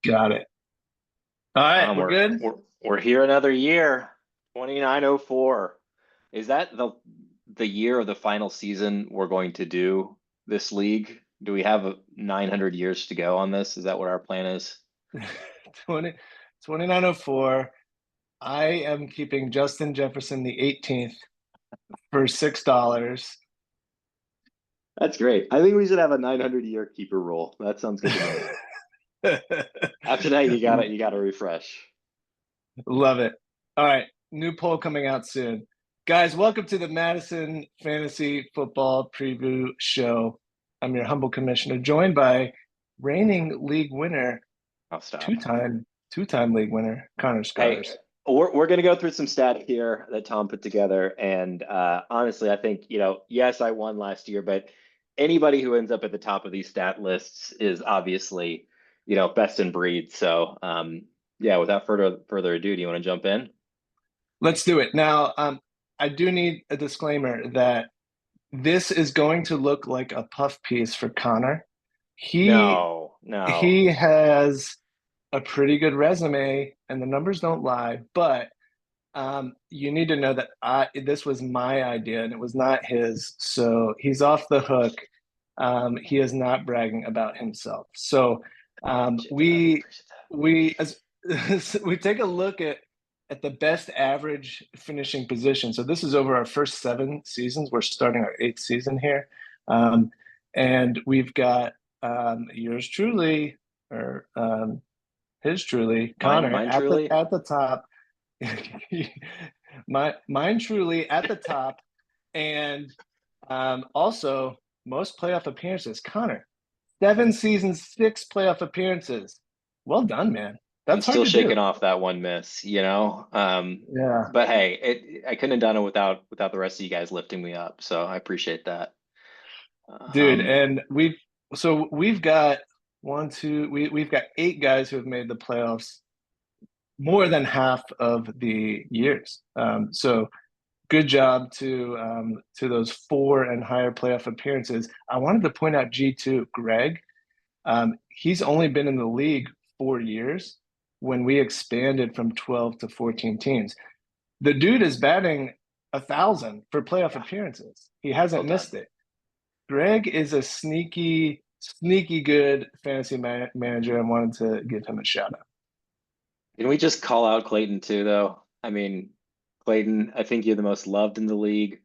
Got it. All right, we're We're good. we're we're here another year, 2904. Is that the year of the final season we're going to do this league? Do we have 900 years to go on this? Is that what our plan is? 20 2904. I am keeping Justin Jefferson the 18th for $6. That's great. I think we should have a 900 year keeper rule. That sounds good to me. After that, you gotta refresh. Love it. All right, new poll coming out soon. Guys, welcome to the Madison Fantasy Football Preview Show. I'm your humble commissioner, joined by reigning league winner, I'll stop. two-time league winner, Connor Hey, Scars. we're gonna go through some stats here that Tom put together, and honestly, I think yes, I won last year, but anybody who ends up at the top of these stat lists is obviously best in breed. So yeah, without further ado, do you want to jump in? Let's do it. Now, I do need a disclaimer that this is going to look like a puff piece for Connor. He No, no. he has a pretty good resume, and the numbers don't lie. But you need to know that this was my idea, and it was not his. So he's off the hook. He is not bragging about himself. So Appreciate that. Appreciate that. we as we take a look at the best average finishing position. So this is over our first 7 seasons. We're starting our 8th season here, and we've got yours truly, or his truly, Connor, Mine at the truly. at the top. Mine truly at the top, and also most playoff appearances. Connor, 7 seasons, 6 playoff appearances. Well done, man. I'm That's hard still to do. shaking off that one miss. Yeah, But hey, I couldn't have done it without the rest of you guys lifting me up. So I appreciate that. dude. Um, And we've got one, two, we've got 8 guys who have made the playoffs more than half of the years. So good job to those 4 and higher playoff appearances. I wanted to point out G2, Greg. He's only been in the league 4 years when we expanded from 12 to 14 teams. The dude is batting 1,000 for playoff yeah, appearances. He well hasn't done. missed it. Greg is a sneaky good fantasy manager. I wanted to give him a shout out. Can we just call out Clayton too, though? I mean, Clayton, I think you're the most loved in the league.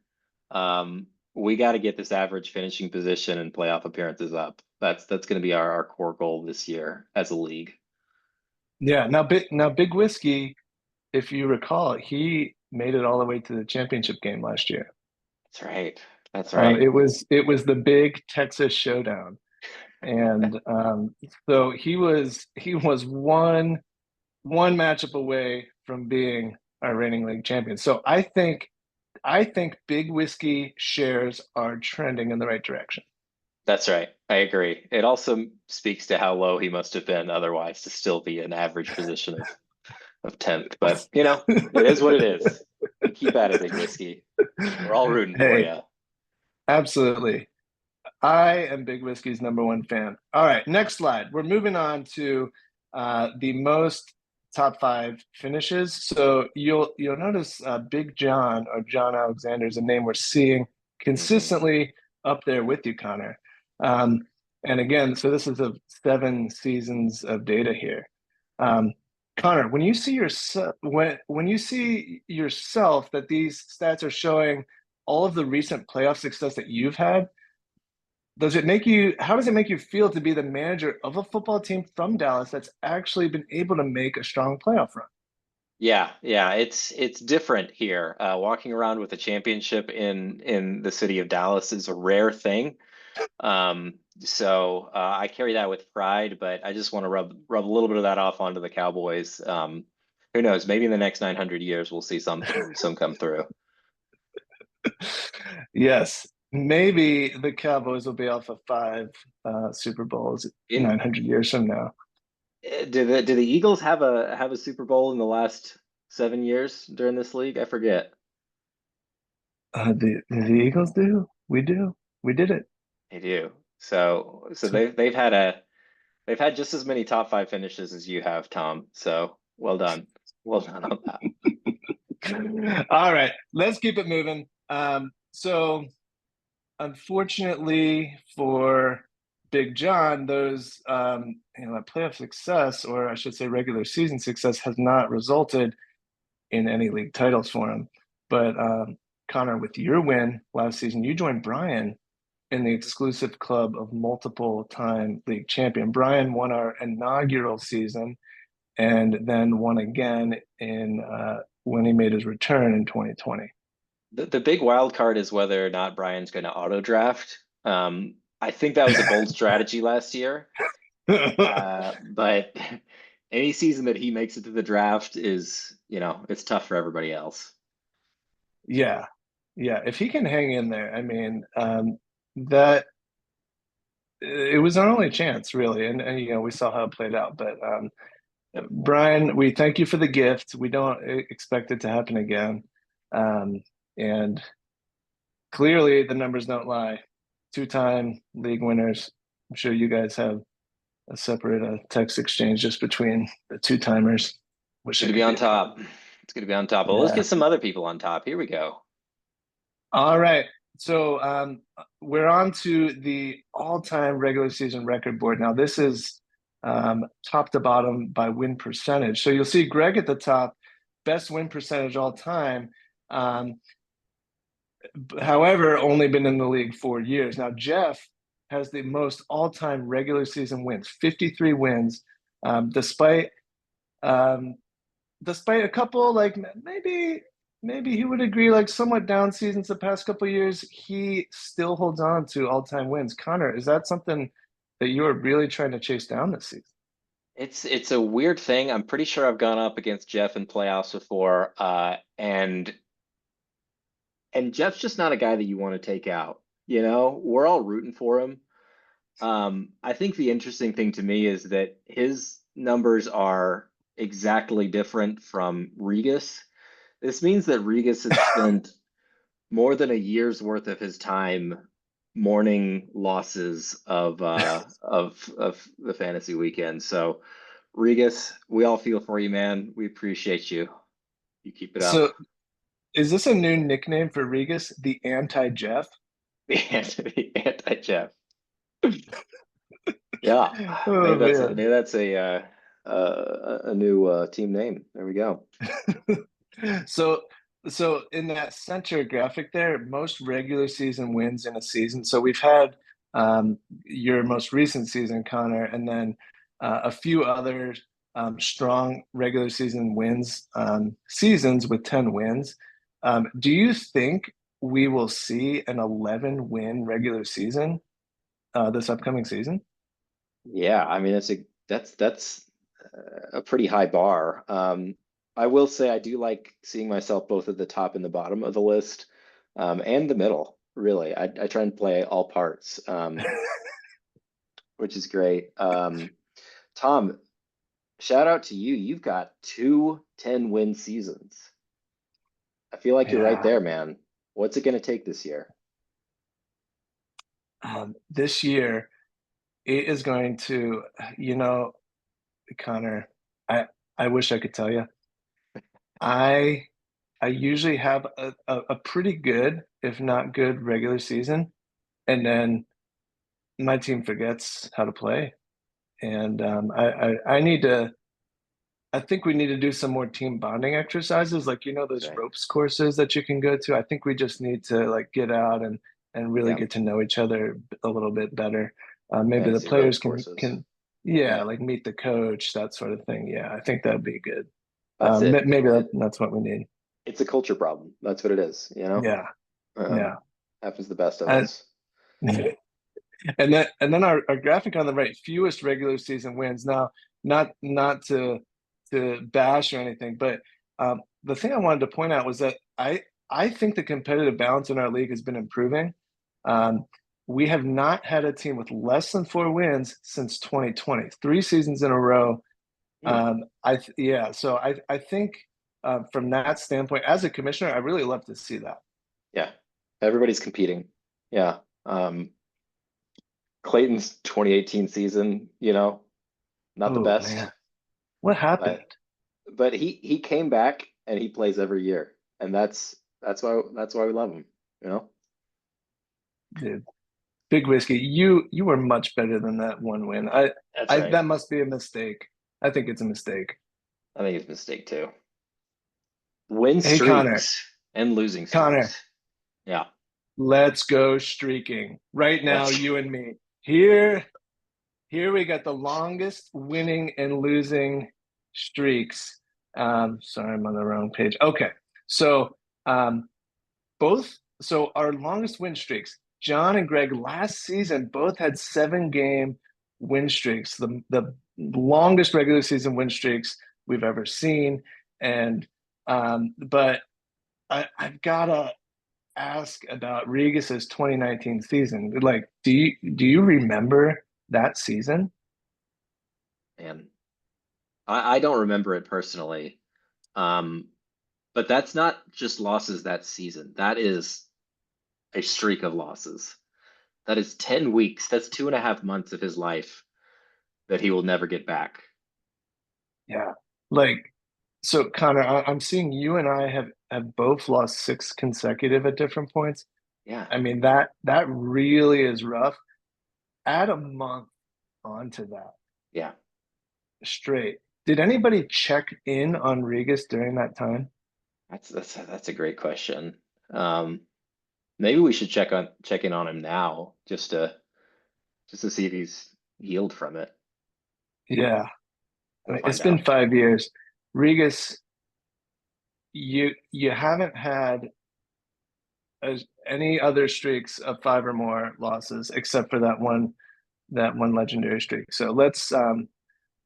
We got to get this average finishing position and playoff appearances up. That's going to be our core goal this year as a league. Yeah, now Big Whiskey, if you recall, he made it all the way to the championship game last year. That's right. That's Um, right. it was it was the big Texas showdown, and so he was one matchup away from being our reigning league champion. So I think Big Whiskey shares are trending in the right direction. That's right. I agree. It also speaks to how low he must have been otherwise to still be an average position of 10th. But it is what it is. You keep at it, Big Whiskey. We're all rooting for Hey, you. absolutely. I am Big Whiskey's #1 fan. All right, next slide. We're moving on to the most top 5 finishes. So you'll notice Big John, or John Alexander, is a name we're seeing Hmm. consistently up there with you, Connor. Um, and again, so this is of 7 seasons of data here. Um, Connor, when you see yourself that these stats are showing all of the recent playoff success that you've had, how does it make you feel to be the manager of a football team from Dallas that's actually been able to make a strong playoff run? Yeah, yeah, it's different here. Walking around with a championship in the city of Dallas is a rare thing. So I carry that with pride, but I just want to rub a little bit of that off onto the Cowboys. Who knows? Maybe in the next 900 years we'll see some come through. Yes, maybe the Cowboys will be off of 5 Super Bowls In 900 years from now. do the Eagles have a Super Bowl in the last 7 years during this league? I forget. The Eagles do. We do. We did it. They do. So So, they've had They've had just as many top five finishes as you have, Tom. So well done. Well done on that. All right, let's keep it moving. So unfortunately for Big John, those that playoff success, or I should say regular season success, has not resulted in any league titles for him. But Connor, with your win last season, you joined Brian in the exclusive club of multiple time league champion. Brian won our inaugural season and then won again in when he made his return in 2020. The big wild card is whether or not Brian's going to auto draft. I think that was a bold strategy last year. But any season that he makes it to the draft is, it's tough for everybody else. Yeah, yeah. If he can hang in there, I mean, that it was our only chance, really, and we saw how it played out. But Brian, we thank you for the gift. We don't expect it to happen again, and clearly the numbers don't lie. Two-time league winners. I'm sure you guys have a separate text exchange just between the two-timers. It's Wish going I to be could be on a part of top. It's going to be on top. it. Well, let's Yeah. get some other people on top. Here we go. All right. So we're on to the all-time regular season record board. Now, this is top to bottom by win percentage. So you'll see Greg at the top, best win percentage all time. Um, However, only been in the league 4 years. Now, Jeff has the most all-time regular season wins, 53 wins, despite um, despite a couple like maybe he would agree like somewhat down seasons the past couple of years, he still holds on to all-time wins. Connor, is that something that you are really trying to chase down this season? It's a weird thing. I'm pretty sure I've gone up against Jeff in playoffs before, and Jeff's just not a guy that you want to take out. We're all rooting for him. I think the interesting thing to me is that his numbers are exactly different from Regis. This means that Regis has spent more than a year's worth of his time mourning losses of the fantasy weekend. So Regis, we all feel for you, man. We appreciate you. You keep it up. So is this a new nickname for Regis, the anti-Jeff? The anti-Jeff. Yeah, Oh man. maybe that's a new team name. There we go. So, so in that center graphic there, most regular season wins in a season. So we've had your most recent season, Connor, and then a few other strong regular season wins seasons with 10 wins. Do you think we will see an 11 win regular season this upcoming season? Yeah, I mean that's a pretty high bar. I will say I do like seeing myself both at the top and the bottom of the list, and the middle. Really, I try and play all parts, which is great. Tom, shout out to you. You've got two 10-win seasons. I feel like you're right Yeah. there, man. What's it going to take this year? This year, it is going to, you know, Connor, I wish I could tell you. I I usually have a pretty good, if not good, regular season, and then my team forgets how to play. And I need to. I think we need to do some more team bonding exercises, like That's those right. ropes courses that you can go to. I think we just need to like get out and really Yeah, get to know each other a little bit better. Maybe the fantasy ropes players courses. yeah, Yeah, like meet the coach, that sort of thing. Yeah, I think that'd be good. that's it. Maybe that's what we need. It's a culture problem. That's what it is, Yeah, Um, yeah. happens to the best of And us. and then our graphic on the right, fewest regular season wins. Now, not to bash or anything, but the thing I wanted to point out was that I think the competitive balance in our league has been improving. Um, we have not had a team with less than 4 wins since 2020, 3 seasons in a row. Hmm. Yeah, so I think from that standpoint, as a commissioner, I really love to see that. Yeah, everybody's competing. Yeah. Clayton's 2018 season, Not the Oh best, man, what happened? but he came back and he plays every year, and that's why we love him. You know, Dude, Big Whiskey, you were much better than that one win. that's I right. that must be a mistake. I think it's a mistake. I think it's a mistake too. Win Hey Connor, streaks and losing Connor, streaks. Yeah, let's go streaking. Right now, let's. you and me. Here we got the longest winning and losing streaks. Sorry, I'm on the wrong page. Okay. So um our longest win streaks, John and Greg last season both had 7 game win streaks, the longest regular season win streaks we've ever seen. And but I've gotta ask about Regis's 2019 season. Like, do you remember that season? And I don't remember it personally. Um, but that's not just losses that season. That is a streak of losses. That is 10 weeks. That's 2.5 months of his life that he will never get back. Yeah. Like, so Connor, I'm seeing you and I have both lost 6 consecutive at different points. Yeah. I mean, that really is rough. Add a month onto that Yeah. straight. Did anybody check in on Regis during that time? That's a great question. Um, Maybe we should check in on him now just to see if he's healed from it. Yeah. I We'll mean, it's find been out. 5 years. Regis, you haven't had any other streaks of 5 or more losses except for that one legendary streak. So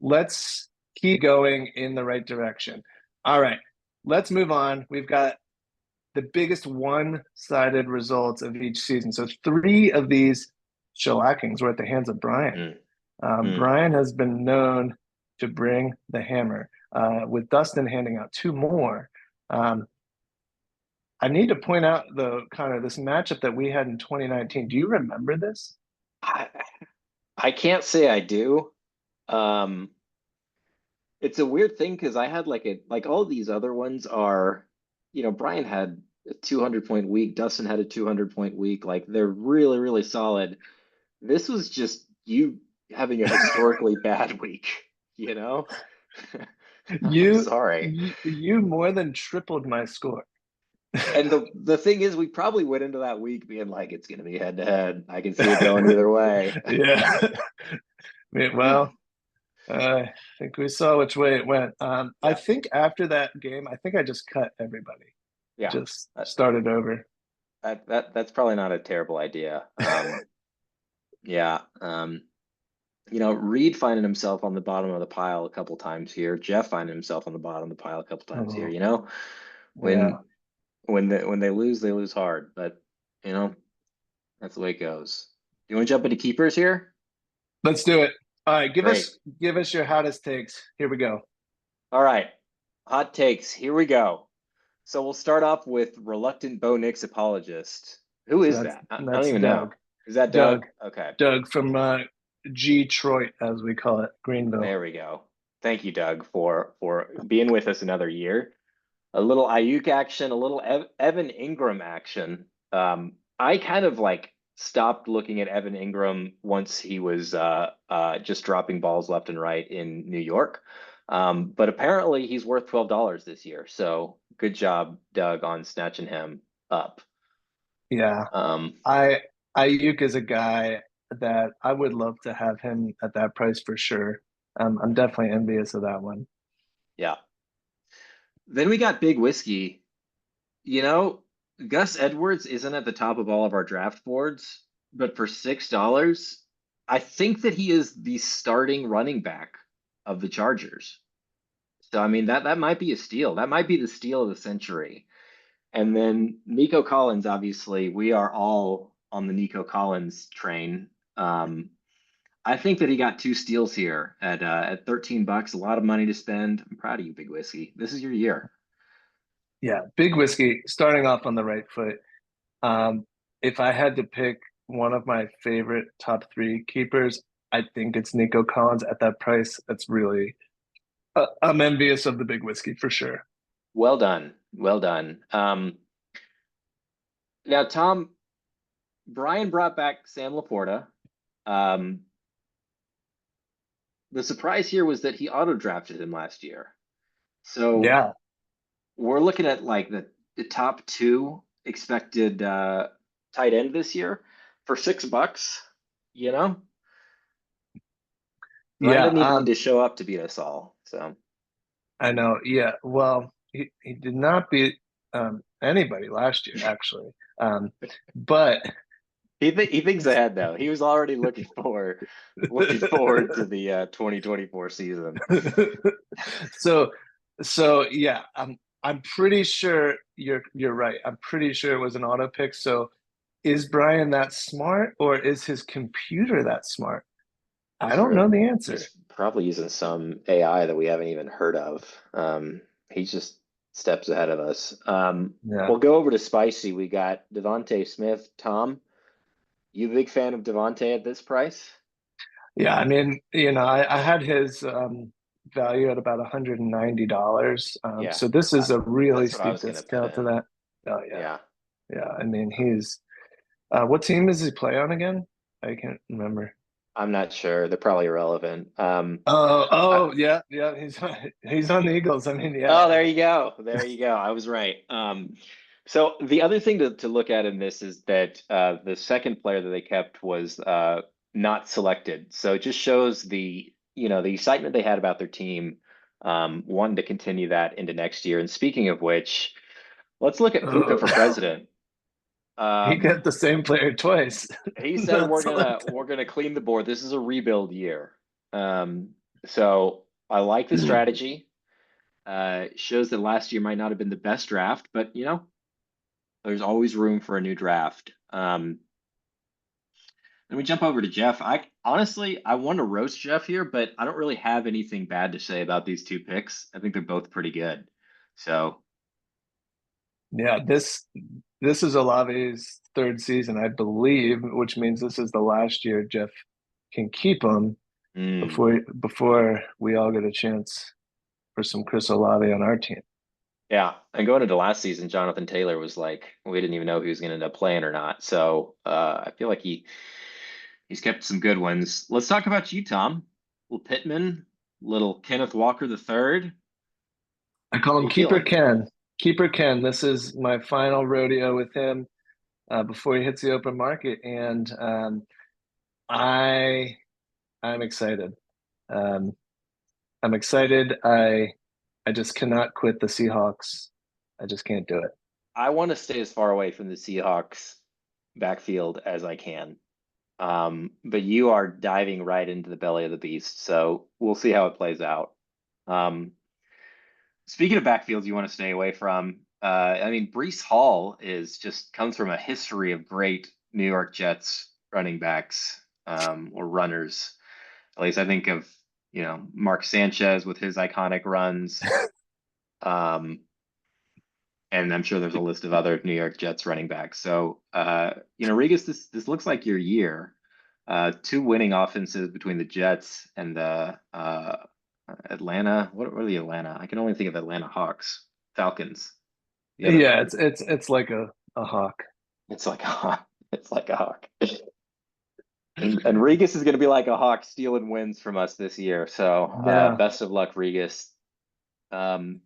let's keep going in the right direction. All right, let's move on. We've got the biggest one-sided results of each season. So 3 of these shellackings were at the hands of Brian. Mm, mm. Brian has been known to bring the hammer, with Dustin handing out 2 more. Um, I need to point out though, Connor, this matchup that we had in 2019. Do you remember this? I, I can't say I do. Um, it's a weird thing because I had like all these other ones are, Brian had a 200 point week, Dustin had a 200 point week. Like they're really, really solid. This was just you having a historically bad week, you know? I'm You, sorry. you more than tripled my score. And the thing is, we probably went into that week being like, it's gonna be head to head. I can see it going either way. Yeah. Well, I think we saw which way it went. I Yeah, think after that game, I think I just cut everybody. yeah. Just That, started over. that's probably not a terrible idea. Yeah. Reed finding himself on the bottom of the pile a couple times here. Jeff finding himself on the bottom of the pile a couple times here. Oh, yeah. When when they lose hard. But you know, that's the way it goes. You want to jump into keepers here? Let's do it. All right, give Great. us give us your hottest takes. Here we go. All right. Hot takes. Here we go. So we'll start off with reluctant Bo Nix apologist. Who So is that's that? I don't that's even know. Doug. Is that Doug. Doug? Okay. Doug from G-Troit, as we call it, Greenville. There we go. Thank you, Doug, for being with us another year. A little Ayuk action, a little Evan Ingram action. I kind of like stopped looking at Evan Ingram once he was just dropping balls left and right in New York. But apparently he's worth $12 this year. So good job, Doug, on snatching him up. Yeah. Um, I Ayuk is a guy that I would love to have him at that price for sure. I'm definitely envious of that one. yeah. Then we got Big Whiskey. You know, Gus Edwards isn't at the top of all of our draft boards, but for $6, I think that he is the starting running back of the Chargers. So I mean that might be a steal. That might be the steal of the century. And then Nico Collins, obviously, we are all on the Nico Collins train. I think that he got 2 steals here at $13, a lot of money to spend. I'm proud of you, Big Whiskey. This is your year. Yeah, Big Whiskey starting off on the right foot. If I had to pick one of my favorite top 3 keepers, I think it's Nico Collins at that price. That's really I'm envious of the big whiskey for sure. Well done. Well done. Now, Tom, Brian brought back Sam Laporta. Um, the surprise here was that he auto drafted him last year. So Yeah, we're looking at like the top two expected tight end this year for $6. You know, Brian yeah. doesn't even need to show up to beat us all. So I know. Yeah. Well, he did not beat anybody last year, actually. But he thinks ahead though. He was already looking forward to the 2024 season. so yeah, I'm pretty sure you're right. I'm pretty sure it was an auto pick. So is Brian that smart or is his computer that smart? I don't know the answer. He's probably using some AI that we haven't even heard of. He's just steps ahead of us. Yeah. We'll go over to spicy. We got Devonte Smith. Tom, you a big fan of Devonte at this price? Yeah, I mean, I had his value at about $190. Yeah, So this uh, is a really that's what I steep was gonna put discount to him. that. Oh yeah. Yeah. Yeah. I mean, he's what team does he play on again? I can't remember. I'm not sure. They're probably irrelevant. I, Yeah, yeah. He's on the Eagles. I mean, yeah. oh, there you go. There you go. I was right. So the other thing to look at in this is that the second player that they kept was not selected. So it just shows the excitement they had about their team, wanting to continue that into next year. And speaking of which, let's look at Puka for Uh, president. he Um, got the same player twice. he said Not we're gonna selected. we're gonna clean the board. This is a rebuild year. So I like the strategy. Shows that last year might not have been the best draft, but there's always room for a new draft. Then we jump over to Jeff. I honestly I want to roast Jeff here, but I don't really have anything bad to say about these two picks. I think they're both pretty good. So, Yeah, this is Olave's third season, I believe, which means this is the last year Jeff can keep him mm, before we all get a chance for some Chris Olave on our team. yeah. And going into last season, Jonathan Taylor was like, we didn't even know he was going to end up playing or not. So I feel like he's kept some good ones. Let's talk about you, Tom. Little Pittman, little Kenneth Walker the third. I call How him you Keeper feeling? Ken. Keeper Ken. This is my final rodeo with him before he hits the open market, and I I'm excited. Um, I'm excited. I just cannot quit the Seahawks. I just can't do it. I want to stay as far away from the Seahawks backfield as I can. But you are diving right into the belly of the beast, so we'll see how it plays out. Um, Speaking of backfields you want to stay away from, I mean, Brees Hall is just comes from a history of great New York Jets running backs, or runners. At least I think of, Mark Sanchez with his iconic runs. Um, and I'm sure there's a list of other New York Jets running backs. So, Regis, this looks like your year. Two winning offenses between the Jets and the Atlanta. What are the Atlanta? I can only think of Atlanta Hawks, Falcons. The other Yeah, one. it's like a hawk. It's like a hawk. It's like a hawk. And Regis is going to be like a hawk stealing wins from us this year. So, Yeah, best of luck, Regis. Um,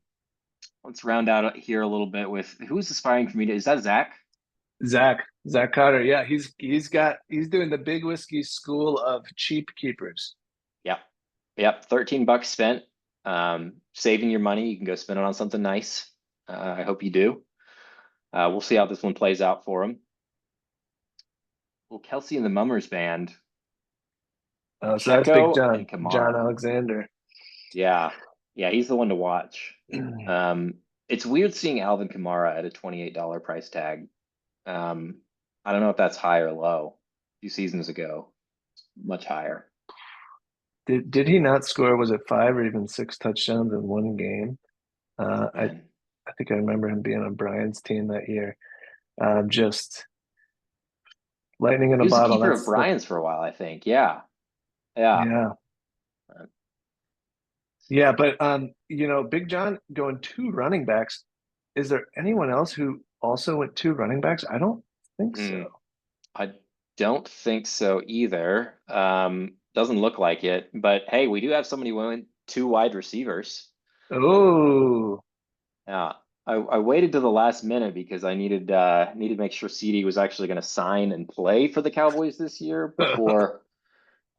let's round out here a little bit with who's aspiring for me to. Is that Zach? Zach Cotter. Yeah, he's doing the Big Whiskey School of Cheap Keepers. Yep. Yep. $13 spent. Saving your money. You can go spend it on something nice. I hope you do. We'll see how this one plays out for him. Well, Kelsey and the Mummers Band, So that's Big Pacheco and John Kamara. Alexander. Yeah. Yeah, he's the one to watch. It's weird seeing Alvin Kamara at a $28 price tag. Um, I don't know if that's high or low. A few seasons ago, much higher. Did he not score? Was it five or even six touchdowns in one game? Man, I think I remember him being on Brian's team that year. Just lightning in he a was a bottle. keeper of Brian's for a while, I think. Yeah. Yeah. Yeah. Uh, Yeah, but Big John going two running backs. Is there anyone else who also went two running backs? I don't think hmm. so. I don't think so either. Doesn't look like it, but hey, we do have somebody who went two wide receivers. Oh, Yeah. I waited to the last minute because I needed to make sure CD was actually going to sign and play for the Cowboys this year before,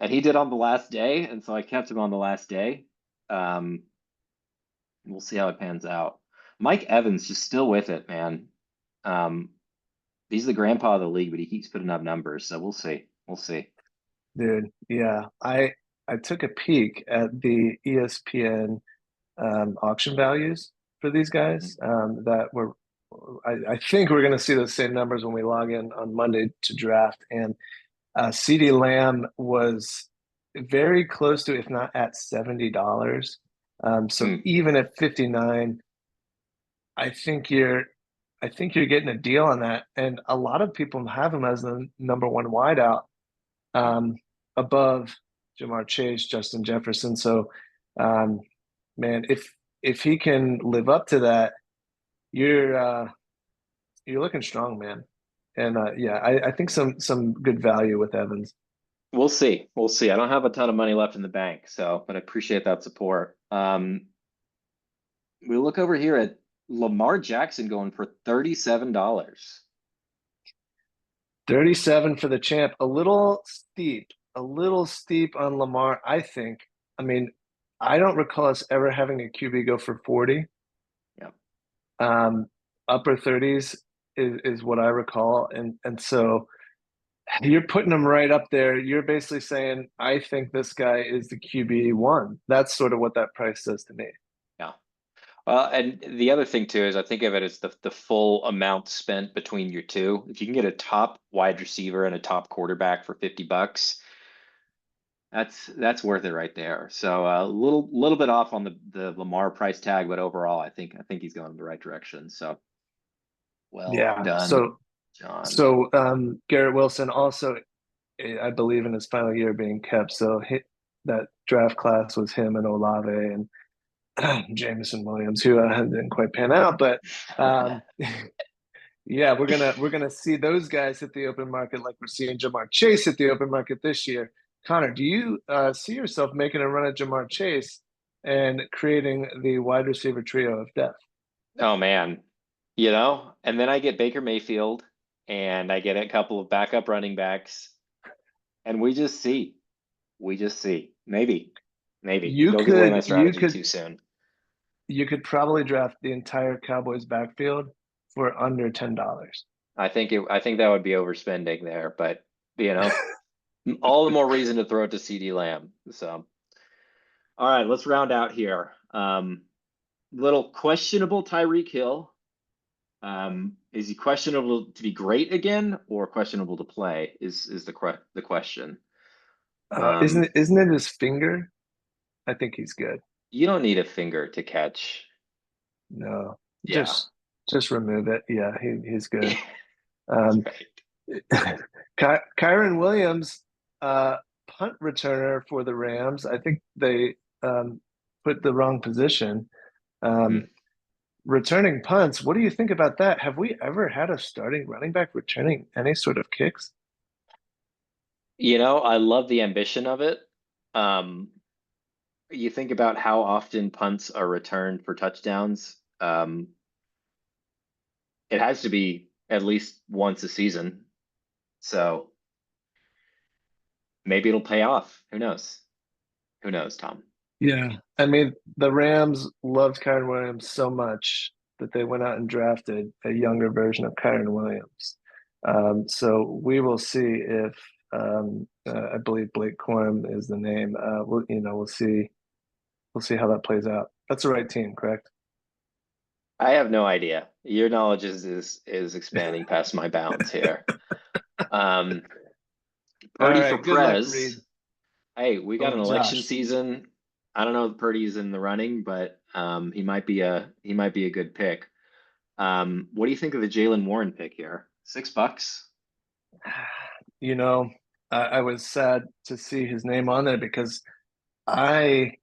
and he did on the last day, and so I kept him on the last day. Um, we'll see how it pans out. Mike Evans just still with it, man. Um, he's the grandpa of the league, but he keeps putting up numbers, so we'll see. We'll see. dude. Yeah. I took a peek at the ESPN auction values for these Mhm. guys that were I think we're going to see those same numbers when we log in on Monday to draft. And CD Lamb was very close to, if not at $70. So Hmm. even at 59, I think you're I think you're getting a deal on that. And a lot of people have him as the number one wideout Yeah. um, above Jamar Chase, Justin Jefferson. So um, man, if he can live up to that, you're you're looking strong, man. And yeah, I think some good value with Evans. We'll see. We'll see. I don't have a ton of money left in the bank, so but I appreciate that support. We look over here at Lamar Jackson going for $37. 37 for the champ. A little steep on Lamar, I think. I mean, I don't recall us ever having a QB go for 40. Yeah. Um, Upper 30s is what I recall. And so you're putting him right up there. You're basically saying, I think this guy is the QB one. That's sort of what that price says to me. Yeah. And the other thing too is I think of it as the full amount spent between your two. If you can get a top wide receiver and a top quarterback for $50, that's worth it right there. So a little bit off on the Lamar price tag, but overall I think he's going in the right direction. So well Yeah. done, John. Garrett Wilson also, I believe, in his final year being kept. That draft class was him and Olave and Jameson Williams, who didn't quite pan out. But yeah, we're gonna see those guys hit the open market like we're seeing Jamar Chase hit the open market this year. Connor, do you see yourself making a run at Jamar Chase and creating the wide receiver trio of death? Oh man, and then I get Baker Mayfield and I get a couple of backup running backs, and we just see. Maybe. You Don't give away my could you strategy could too soon. you could probably draft the entire Cowboys backfield for under $10. I think that would be overspending there, but you know, all the more reason to throw it to CD Lamb. So, all right, let's round out here. Little questionable Tyreek Hill. Is he questionable to be great again or questionable to play? Is the question. Isn't Um, isn't it his finger? I think he's good. you don't need a finger to catch. No, Yeah. just remove it. Yeah, he's good. That's Um, right. Kyron Williams, punt returner for the Rams. I think they put the wrong position. Hmm. Um, Returning punts. What do you think about that? Have we ever had a starting running back returning any sort of kicks? I love the ambition of it. Um, you think about how often punts are returned for touchdowns. It has to be at least once a season. So maybe it'll pay off. Who knows? Who knows, Tom? Yeah. I mean, the Rams loved Kyron Williams so much that they went out and drafted a younger version of Kyron Williams. So we will see if I believe Blake Corum is the name. We'll see how that plays out. That's the right team, correct? I have no idea. Your knowledge is expanding past my bounds here. Um, All Purdy for right. Good luck, Prez. Reed. Hey, we got Oh, an election Josh. season. I don't know if Purdy's in the running, but he might be a good pick. What do you think of the Jalen Warren pick here? $6? You know, I was sad to see his name on there because I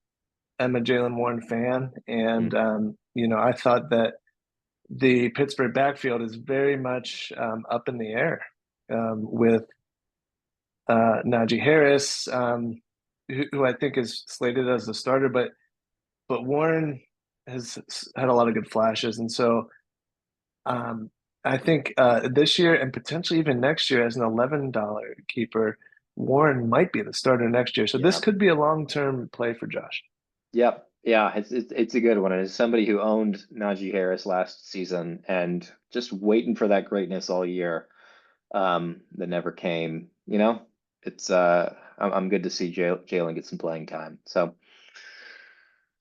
am a Jalen Warren fan, and Mm. I thought that the Pittsburgh backfield is very much up in the air with Najee Harris, who I think is slated as the starter, but Warren has had a lot of good flashes, and so um, I think this year and potentially even next year as an $11 keeper, Warren might be the starter next year. So this Yeah. could be a long-term play for Josh. Yep. Yeah, it's a good one. And as somebody who owned Najee Harris last season and just waiting for that greatness all year, that never came, it's I'm good to see Jalen get some playing time. So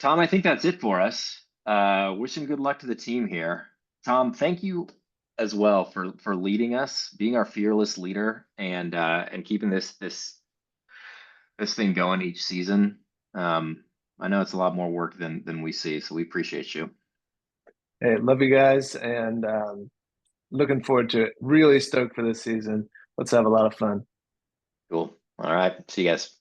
Tom, I think that's it for us. Wishing good luck to the team here. Tom, thank you as well for leading us, being our fearless leader, and keeping this thing going each season. I know it's a lot more work than we see, so we appreciate you. Hey, love you guys, and looking forward to it. Really stoked for this season. Let's have a lot of fun. Cool. All right. See you guys.